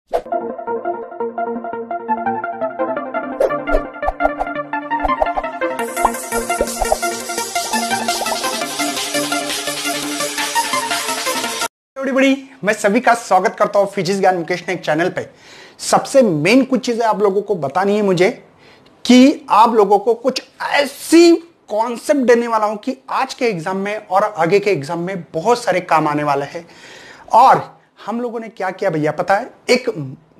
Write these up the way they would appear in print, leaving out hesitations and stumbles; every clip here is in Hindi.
मैं सभी का स्वागत करता हूं फिजिक्स ज्ञान मुकेश ने एक चैनल पे। सबसे मेन कुछ चीजें आप लोगों को बतानी है मुझे कि आप लोगों को कुछ ऐसी कॉन्सेप्ट देने वाला हूं कि आज के एग्जाम में और आगे के एग्जाम में बहुत सारे काम आने वाले हैं। और हम लोगों ने क्या किया भैया पता है, एक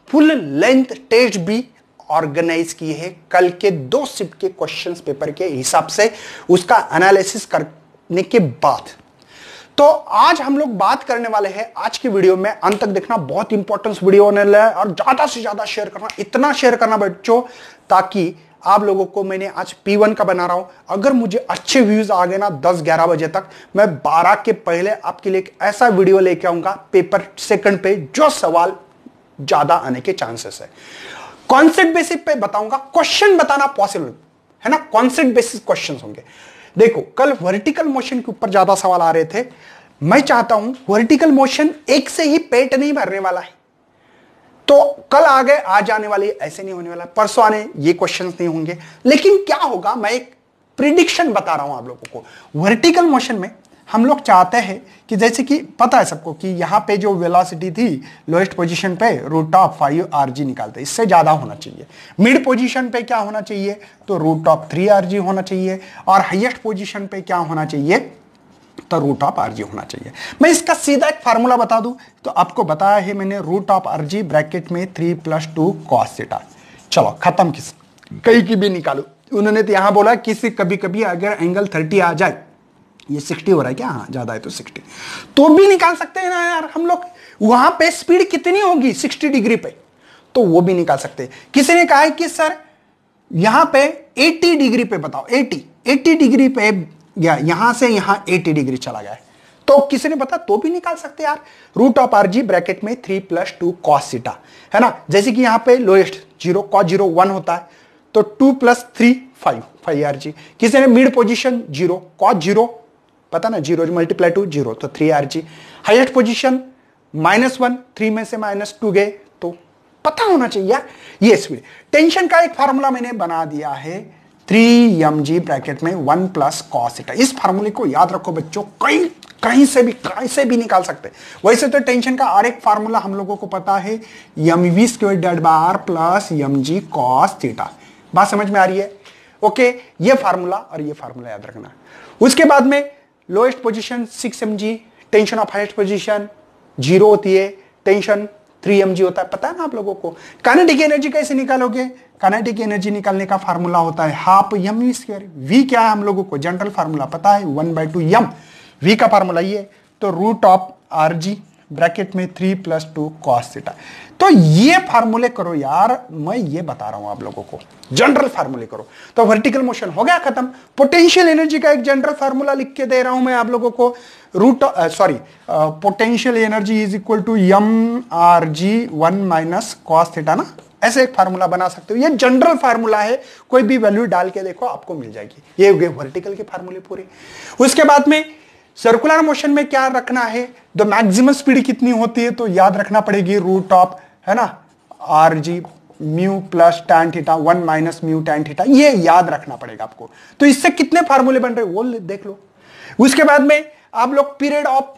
फुल लेंथ टेस्ट भी ऑर्गेनाइज की है कल के 2 शिफ्ट के क्वेश्चंस पेपर के हिसाब से, उसका एनालिसिस करने के बाद। तो आज हम लोग बात करने वाले हैं आज की वीडियो में, अंत तक देखना, बहुत इंपॉर्टेंट वीडियो होने वाला है। और ज्यादा से ज्यादा शेयर करना, इतना शेयर करना बच्चों ताकि आप लोगों को, मैंने आज P1 का बना रहा हूं, अगर मुझे अच्छे व्यूज आ गए ना 10-11 बजे तक, मैं 12 के पहले आपके लिए एक ऐसा वीडियो लेके आऊंगा पेपर सेकंड पे जो सवाल ज्यादा आने के चांसेस है। कॉन्सेप्ट बेसिस पे बताऊंगा, क्वेश्चन बताना पॉसिबल है ना, कॉन्सेप्ट बेसिस क्वेश्चन होंगे। देखो कल वर्टिकल मोशन के ऊपर ज्यादा सवाल आ रहे थे। मैं चाहता हूं वर्टिकल मोशन एक से ही पेट नहीं भरने वाला है, तो कल आ गए आज आने वाले ऐसे नहीं होने वाला, परसों आने ये क्वेश्चंस नहीं होंगे। लेकिन क्या होगा, मैं एक प्रिडिक्शन बता रहा हूं आप लोगों को। वर्टिकल मोशन में हम लोग चाहते हैं कि जैसे कि पता है सबको कि यहां पे जो वेलोसिटी थी लोएस्ट पोजीशन पे √5 निकालते, इससे ज्यादा होना चाहिए। मिड पोजीशन पे क्या होना चाहिए, तो √3 होना चाहिए। और हाईएस्ट पोजीशन पे क्या होना चाहिए, तो √r होना चाहिए। मैं इसका सीधा एक फार्मूला बता दूं तो आपको बताया है मैंने, √r ब्रैकेट में 3 + 2 cos θ। चलो खत्म, किस कहीं की भी निकालो। उन्होंने तो यहां बोला किसी कभी कभी अगर एंगल 30 आ जाए, ये 60 हो रहा है क्या, हाँ ज्यादा है तो 60, तो भी निकाल सकते हैं ना यार हम लोग। वहां पे स्पीड कितनी होगी 60 डिग्री पे, तो वो भी निकाल सकते हैं। किसी ने कहा है कि सर यहां पे 80 डिग्री पे बताओ, 80 डिग्री पे गया, यहां से यहां 80 डिग्री चला गया है, तो किसी ने बता तो भी निकाल सकते यार। √r ब्रैकेट में 3 + 2 cos θ है ना। जैसे कि यहां पे लोएस्ट 0 cos 0 1 होता है, तो 2 + 3 5r। किसी ने मिड पोजीशन 0 cos 0 पता ना, 0 × 2 0, तो 3r। हाईएस्ट पोजीशन -1, 3 में से -2 गए, तो पता होना चाहिए यार ये स्पीड। टेंशन का एक फार्मूला मैंने बना दिया है, 3mg ब्रैकेट में 1 + cos θ। इस फार्मूले को याद रखो बच्चों, कहीं से भी निकाल सकते। वैसे तो टेंशन का और एक फार्मूला हम लोगों को पता है, mv² + mg cos θ। बात समझ में आ रही है? ओके, ये फार्मूला और ये फार्मूला याद रखना। उसके बाद में lowest position 6mg, tension of highest position 0 होती है, टेंशन 3mg होता है, पता है ना आप लोगों को। काइनेटिक एनर्जी कैसे निकालोगे, काइनेटिक एनर्जी निकालने का फार्मूला होता है ½ mv²। v क्या है हम लोगों को, जनरल फार्मूला पता है, 1/2 m। v का फार्मूला ये, तो √r ब्रैकेट में 3 + 2 cos θ। तो ये फार्मूले करो यार, मैं ये बता रहा हूं आप लोगों को, जनरल फार्मूले करो। तो वर्टिकल मोशन हो गया खत्म। पोटेंशियल एनर्जी का एक जनरल फार्मूला लिख के दे रहा हूं मैं आप लोगों को, potential energy is equal to mrg 1 - cos θ ना, ऐसे एक फार्मूला बना सकते हो। ये जनरल फार्मूला है, कोई भी वैल्यू डाल के देखो आपको मिल जाएगी। ये हो गए वर्टिकल के फार्मूले पूरे। उसके बाद में सर्कुलर मोशन में क्या रखना है, तो मैक्सिमम स्पीड कितनी होती है, तो याद रखना पड़ेगी √, है ना, rg μ + tan θ 1 - μ tan θ, ये याद रखना पड़ेगा आपको। तो इससे कितने फार्मूले बन रहे वो देख लो। उसके बाद में आप लोग period of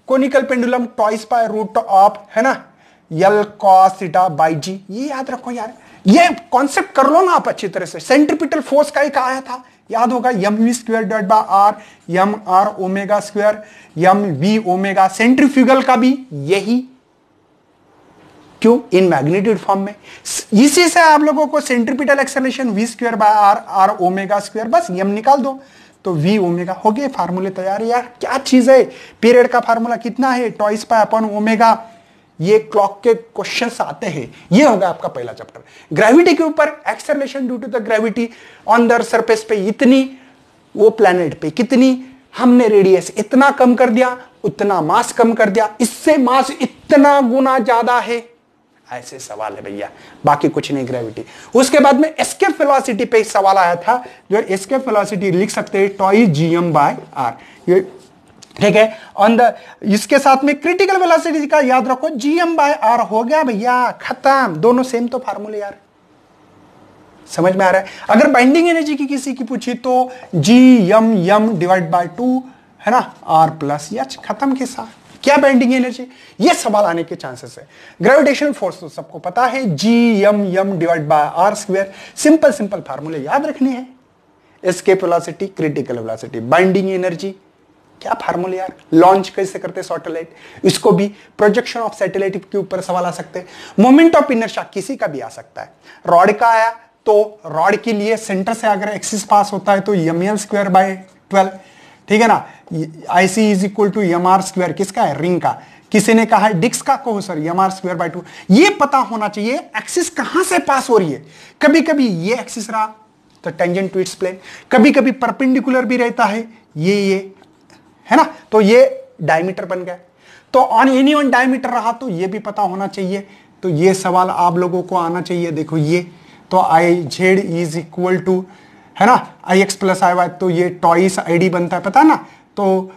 conical pendulum twice by √, है ना, L cos θ/g, ये याद रखो यार। ये कॉन्सेप्ट कर लो ना आप अच्छी तरह से। सेंट्रीपिटल फोर्स का एक आया था, याद होगा, mv² r mr ω², mv ω। Centrifugal का भी यही, क्यों, इन मैग्नीट्यूड फॉर्म में। इसी से आप लोगों को सेंट्रीपिटल एक्सेलरेशन v² r ω², बस m निकाल दो तो v ω हो गए। फार्मूले तैयार यार, क्या चीज है। पीरियड का फार्मूला कितना है, टॉइस पाई अपॉन ओमेगा। ये क्लॉक के क्वेश्चंस आते हैं। ये होगा आपका पहला चैप्टर। ग्रेविटी के ऊपर, acceleration due to the gravity on the surface पे इतनी, वो प्लेनेट पे कितनी, हमने रेडियस इतना कम कर दिया, उतना मास कम कर दिया, इससे मास इतना गुना ज्यादा है। ऐसे सवाल है भैया, बाकी कुछ नहीं ग्रेविटी। उसके बाद में एस्केप वेलोसिटी पे सवाल आया था, जो एस्केप वेलोसिटी लिख सकते हैं टॉइस gm/r। ये ठीक है। ऑन द इसके साथ में क्रिटिकल वेलोसिटी का याद रखो gm/r हो गया भैया, खत्म। दोनों सेम तो फार्मूले यार, समझ में आ रहा है। अगर बाइंडिंग एनर्जी की किसी की पूछी तो gm/2 है ना, r प्लस एच, खत्म के साथ। क्या बाइंडिंग एनर्जी, ये सवाल आने के चांसेस है। ग्रेविटेशनल फोर्स तो सबको पता है gm/r²। सिंपल सिंपल फार्मूले याद रखने हैं। Escape velocity, critical velocity, binding energy, क्या फार्मूले यार। लॉन्च कैसे करते सैटेलाइट, इसको भी प्रोजेक्शन ऑफ सैटेलाइट के ऊपर सवाल आ सकते हैं। मोमेंट ऑफ इनर्शिया किसी का भी आ सकता है। रॉड का आया तो रॉड के लिए सेंटर से अगर एक्सिस पास होता है तो ml²/12, ठीक है ना। IC is equal to mr², किसका है, रिंग का। किसी ने कहा है डिस्क का, कहो सर mr²/2। ये पता होना चाहिए एक्सिस कहां से पास हो रही है। कभी कभी ये एक्सिस रहा तो टेंजेंट टू इट्स प्लेन, कभी कभी परपेंडिकुलर भी रहता है, ये है ना, तो ये डायमीटर बन गया। तो ऑन एनी वन डायमीटर रहा तो ये भी पता होना चाहिए। तो ये सवाल आप लोगों को आना चाहिए। देखो ये तो IZ इज इक्वल टू, है ना, IX प्लस IY, तो ये टॉइस ID बनता है, पता है ना। तो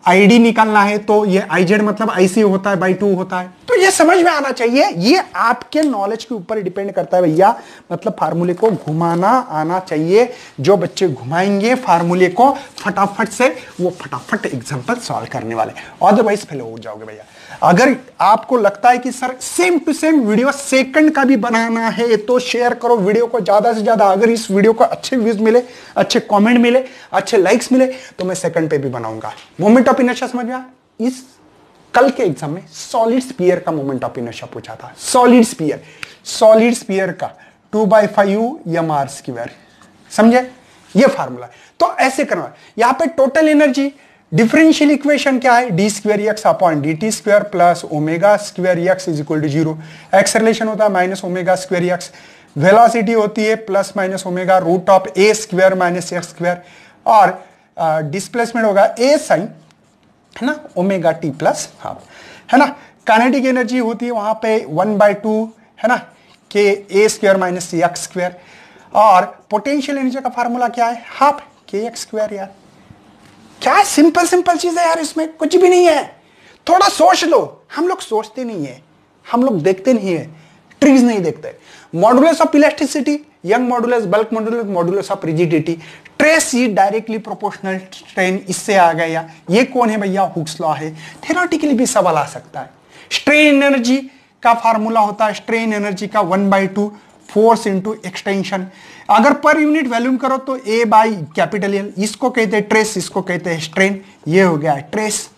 ID निकालना है तो ये IZ मतलब IC होता है, /2 होता है। तो ये समझ में आना चाहिए। ये आपके नॉलेज के ऊपर डिपेंड करता है भैया। मतलब फार्मूले को घुमाना आना चाहिए। जो बच्चे घुमाएंगे फार्मूले को फटाफट से, वो फटाफट एग्जांपल सॉल्व करने वाले, अदरवाइज फेल हो जाओगे भैया। अगर आपको लगता है कि sir same to same video second का भी बनाना है तो शेयर करो वीडियो को ज्यादा से ज्यादा। अगर इस वीडियो को अच्छे व्यूज मिले, अच्छे कमेंट मिले, अच्छे लाइक्स मिले तो मैं सेकंड पे भी बनाऊंगा। मोमेंट ऑफ इनर्शिया समझ में, इस कल के एग्जाम में सॉलिड स्फीयर का मोमेंट ऑफ इनर्शिया पूछा था। सॉलिड स्फीयर का 2/5u mr², समझे, ये फार्मूला। तो ऐसे करना। यहां पे टोटल एनर्जी डिफरेंशियल इक्वेशन क्या है, d²x/dt² plus ω²x is equal to 0। Acceleration होता है -ω²x। वेलोसिटी होती है ±√a² - x²। और डिस्प्लेसमेंट होगा a sin, है ना, ω/t प्लस हाफ, है ना। काइनेटिक एनर्जी होती है वहां पे 1/2, है ना, k(a² - x²। और पोटेंशियल एनर्जी का फार्मूला क्या है, हाफ kx²। यार क्या सिंपल सिंपल चीज है यार, इसमें कुछ भी नहीं है। थोड़ा सोच लो। हम लोग सोचते नहीं है, हम लोग देखते नहीं है, ट्रिक्स नहीं देखते। Modulus of elasticity, young modulus, bulk modulus, modulus of rigidity, trace E directly proportional strain, इससे आ गया। ये कौन है भैया, हुक्स लॉ है। थ्योरेटिकली भी सवाल आ सकता है। स्ट्रेन एनर्जी का फार्मूला होता है, स्ट्रेन एनर्जी का 1/2 फोर्स इंटू एक्सटेंशन। अगर पर यूनिट वॉल्यूम करो तो A/L, इसको कहते हैं ट्रेस, इसको कहते हैं स्ट्रेन। ये हो गया ट्रेस,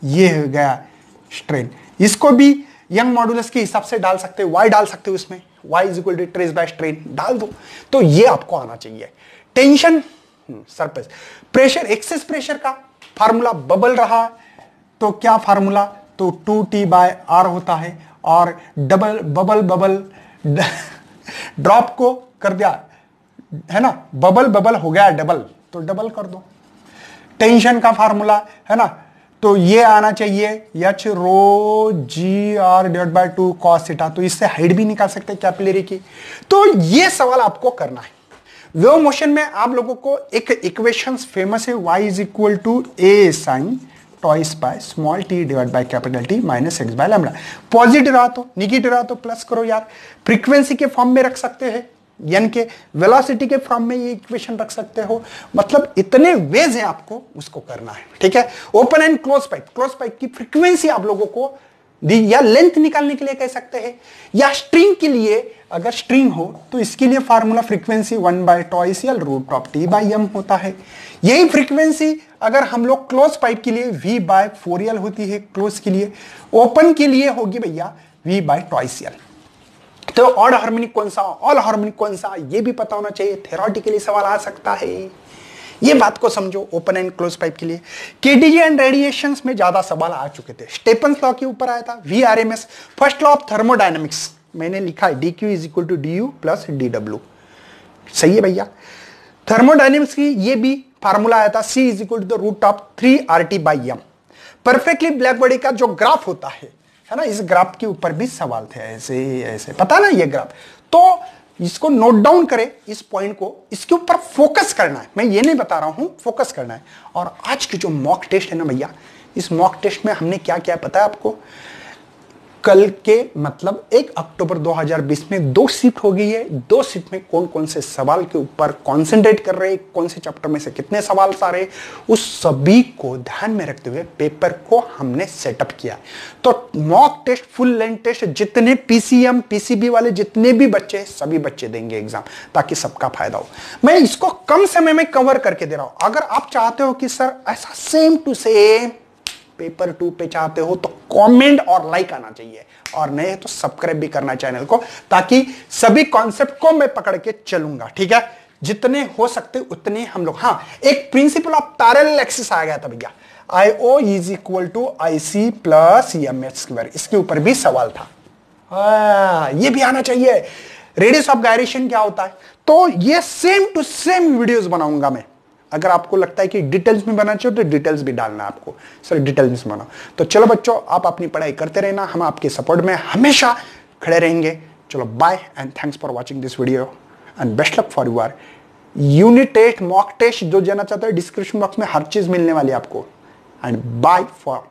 ये हो गया स्ट्रेन। इसको भी यंग मॉडुलस के हिसाब से डाल सकते हो, Y डाल सकते हो इसमें, Y is equal to stress by strain डाल दो। तो ये आपको आना चाहिए। Tension, surface pressure, excess pressure का फार्मूला बबल रहा तो क्या फार्मूला, तो 2T/R होता है। और बबल ड्रॉप को कर दिया, है ना, बबल हो गया डबल, तो डबल कर दो। टेंशन का फार्मूला, है ना, तो ये आना चाहिए H ρg/2 cos θ। तो इससे हाइट भी निकाल सकते हैं कैपिलरी की। तो ये सवाल आपको करना है। वेव मोशन में आप लोगों को एक इक्वेशंस फेमस है, y is equal to a sin twice by small t divide by capital T minus x by lambda. Positive रहा तो, निगेटिव रहा तो प्लस करो यार। फ्रीक्वेंसी के फॉर्म में रख सकते हैं, यानी के वेलोसिटी के फॉर्म में ये इक्वेशन रख सकते हो। मतलब इतने वेज है, आपको उसको करना है, ठीक है। ओपन एंड क्लोज पाइप की फ्रीक्वेंसी आप लोगों को दी, या लेंथ निकालने के लिए कह सकते हैं, या स्ट्रिंग के लिए अगर स्ट्रिंग हो तो इसके लिए फार्मूला फ्रीक्वेंसी 1/2L√T/m होता है। यही फ्रीक्वेंसी अगर हम लोग क्लोज पाइप के लिए V/4L होती है, क्लोज के लिए। ओपन के लिए होगी भैया V/2L। तो ऑड हार्मोनिक कौन सा, ऑल हार्मोनिक कौन सा, ये भी पता होना चाहिए। थ्योरेटिकली सवाल आ सकता है, ये बात को समझो। ओपन एंड क्लोज पाइप के लिए केटीजी एंड रेडिएशंस में ज्यादा सवाल आ चुके थे। स्टेफन्स लॉ के ऊपर आया था, VRMS, first law of thermodynamics मैंने लिखा है dq is equal to du plus dw। सही है भैया। थर्मोडायनेमिक्स की ये भी फार्मूला आया था, C is equal to the root of 3RT/m। Perfectly black body का जो ग्राफ होता है ना, इस ग्राफ के ऊपर भी सवाल थे, ऐसे ऐसे, पता ना ये ग्राफ। तो इसको नोट डाउन करें, इस पॉइंट को, इसके ऊपर फोकस करना है। मैं ये नहीं बता रहा हूं, फोकस करना है। और आज की जो मॉक टेस्ट है ना भैया, इस मॉक टेस्ट में हमने क्या क्या पता है आपको? कल के मतलब 1 अक्टूबर 2020 में 2 शिफ्ट हो गई है। 2 शिफ्ट में कौन कौन से सवाल के ऊपर कॉन्सेंट्रेट कर रहे, कौन से चैप्टर में से कितने सवाल आ रहे, उस सभी को ध्यान में रखते हुए पेपर को हमने सेटअप किया। तो mock test, full length test, जितने पीसीएम पीसीबी वाले जितने भी बच्चे, सभी बच्चे देंगे एग्जाम, ताकि सबका फायदा हो। मैं इसको कम समय में कवर करके दे रहा हूं। अगर आप चाहते हो कि सर ऐसा सेम टू सेम पेपर 2 पे चाहते हो तो कमेंट और लाइक आना चाहिए, और नहीं तो सब्सक्राइब भी करना चैनल को, ताकि सभी कॉन्सेप्ट को मैं पकड़ के चलूंगा। ठीक है, जितने हो सकते उतने हम लोग। हाँ, एक प्रिंसिपल ऑफ पैरेलल एक्सिस आ गया था भैया, IO is equal to IC plus EMH²। इसके ऊपर भी सवाल था, ये भी आना चाहिए। रेडियस ऑफ गायरेशन क्या होता है? तो ये सेम टू सेम वीडियोस बनाऊंगा मैं। अगर आपको लगता है कि डिटेल्स में बनाना चाहिए तो डिटेल्स भी डालना है आपको, सर डिटेल्स में बनाओ। तो चलो बच्चों, आप अपनी पढ़ाई करते रहना, हम आपके सपोर्ट में हमेशा खड़े रहेंगे। चलो bye and thanks for watching this video and best luck for your unit test, mock test. जो जाना चाहता है डिस्क्रिप्शन बॉक्स में हर चीज मिलने वाली है आपको। And bye for